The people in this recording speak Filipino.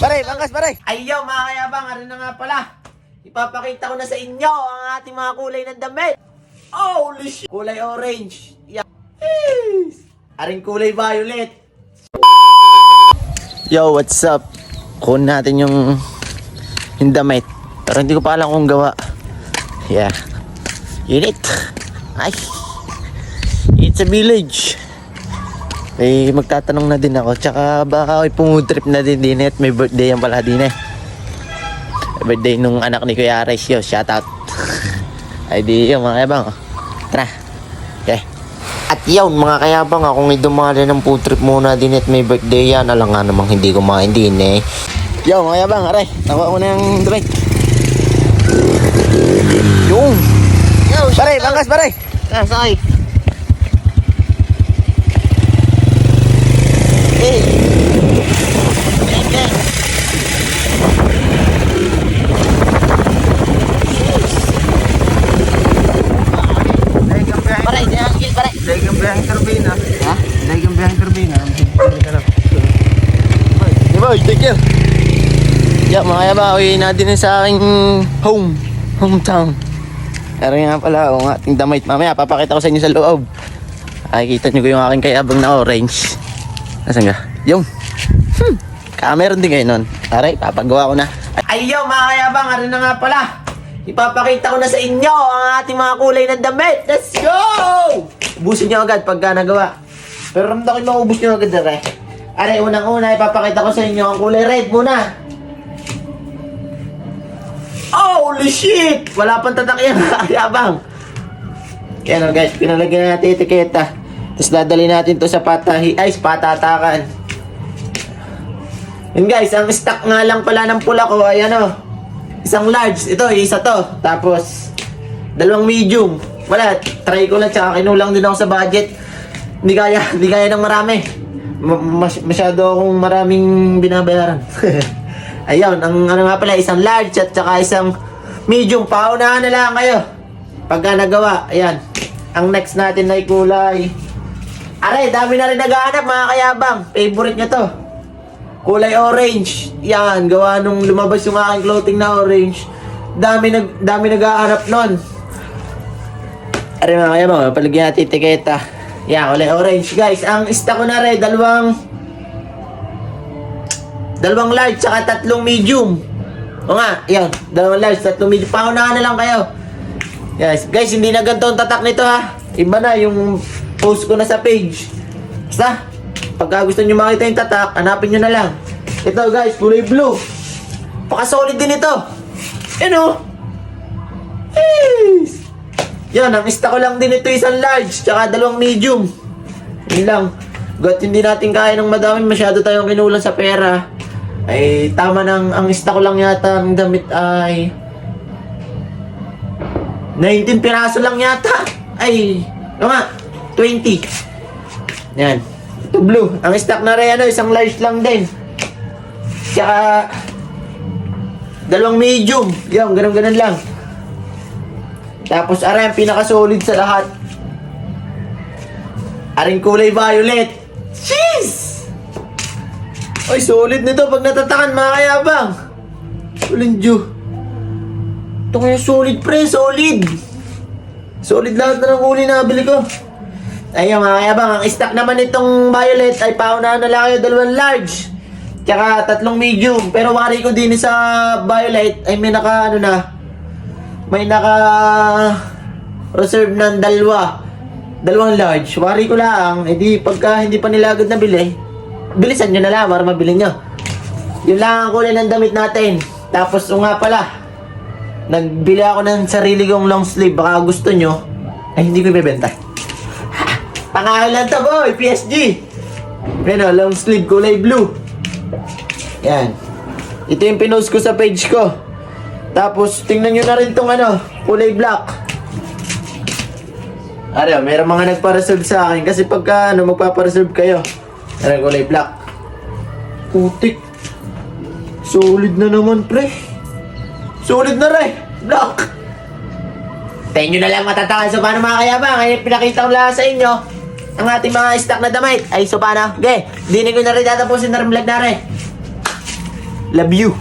Pare, bangkas pare. Ayaw mga kayabang, ano na nga pala. Ipapakita ko na sa inyo ang ating mga kulay ng damit. Holy shit! Kulay orange. Yeah. Yes. Aring kulay violet. Yo, what's up? Kunin natin yung damit. Pero hindi ko pa alam kung gawa. Yeah. Unit. Ay. It's a village. Eh, magtatanong na din ako. Tsaka baka may pumutrip na din at may birthday yan pala din eh. Birthday nung anak ni Kuya Ares. Yo, shout out. Ay di yun mga kayabang. Tara. Okay. At yun mga kayabang, kung idumali ng food trip muna din at may birthday yan, alam nga namang hindi kumain din eh. Yo mga kayabang, aray, nakuha ko na yung damit. Yung yo, pare, bangkas pare. Sakay. Hey. Gang, gang. Pare, diangkil pare. Dagang biyaheng turbina. Ha? Dagang biyaheng turbina. Boy, thank you. Yeah, mga kayabang, uwi natin sa aking hometown. Pero nga pala, ang ating damit. Mamaya, papakita ko sa inyo sa loob. Ay, kita nyo ko yung aking kayabang na orange. Nasaan ka? Yung. Meron din kayo nun. Aray, papagawa ko na. Ayaw mga kayabang, ano na nga pala. Ipapakita ko na sa inyo ang ating mga kulay ng damit. Let's go! Ubusin nyo agad pagka nagawa. Pero ramdam ko yung maubos nyo agad na Aray, unang-una, ipapakita ko sa inyo ang kulay red muna. Holy shit! Wala pang tatak yan, kayabang. Yan o guys, pinalagyan natin etiketa. Tapos dadali natin to sa patatakan. Yun guys, ang stock nga lang pala ng pula ko ay ano, isang large, ito, isa to. Tapos, dalawang medium. Wala, try ko lang, tsaka kinulang din ako sa budget. Hindi kaya ng marami. Masyado akong maraming binabayaran. Ayun, ang ano nga pala, isang large at saka isang medium. Paunahan na lang kayo pagka nagawa. Ayan, ang next natin ay kulay. Aray, dami na rin naghahanap mga kayabang. Favorite nyo to. Kulay orange. Yan, gawa nung lumabas yung aking clothing na orange. Dami naghahanap nun. Aray mga kayabang, palagyan natin etiketa. Yan, kulay orange guys. Ang stock ko na rin, dalawang large saka tatlong medium. O nga, yan, dalawang large, tatlong medium. Paunahan na lang kayo. Yes, guys, hindi na ganito ang tatak nito ha. Iba na yung post ko na sa page. Basta, pagka gusto nyo makita yung tatak, hanapin nyo na lang. Ito guys, kulay blue. Paka-solid din ito. Yan o. Yes. Yan, ang stock ko lang din ito isang large, tsaka dalawang medium. Yun lang. Gat hindi natin kaya ng madami, masyado tayong kinulang sa pera. Ay tama nang ang stock ko lang yata ng damit ay 19 piraso lang yata. Ay, nga, 20. Yan. Ito blue. Ang stock na rin ano, isang large lang din. Tsaka dalawang medium. Yan, ganun lang. Tapos aray ang pinaka-solid sa lahat. Aring kulay violet. Jeez! Ay, solid nito pag natatakan mga kayabang. Ulinjo. Ito kaya solid pre, solid. Solid lahat na ng kulay na nabili ko. Ayun mga kayabang, ang stock naman itong violet ay paunahan na lang kayo, dalawang large. Tsaka tatlong medium. Pero wari ko din sa violet ay may naka reserve ng dalawang large. Wari ko lang, edi pagka hindi pa nila agad nabili, bilisan nyo na lang para mabili nyo. Yun lang ang kulay ng damit natin. Tapos nga pala, nagbili ako ng sarili kong long sleeve. Baka gusto nyo, ay hindi ko ibebenta. Pangalan lang to boy, PSG. Yan o, long sleeve, kulay blue. Yan. Ito yung pinost ko sa page ko. Tapos tingnan nyo na rin tong ano, kulay black. Ano, mayroong mga nagpa-reserve sa akin. Kasi pagka magpapa-reserve kayo, mayroong kulay black. Putik. Solid na naman, pre. Solid na rin. Black. Tayo nyo na lang matatakan. So paano mga kayabang? Ngayon pinakita ko lang sa inyo ang ating mga stock na damit. Ay so paano? Okay, dinig ko na rin tatapusin na rin vlog na rin. Love you.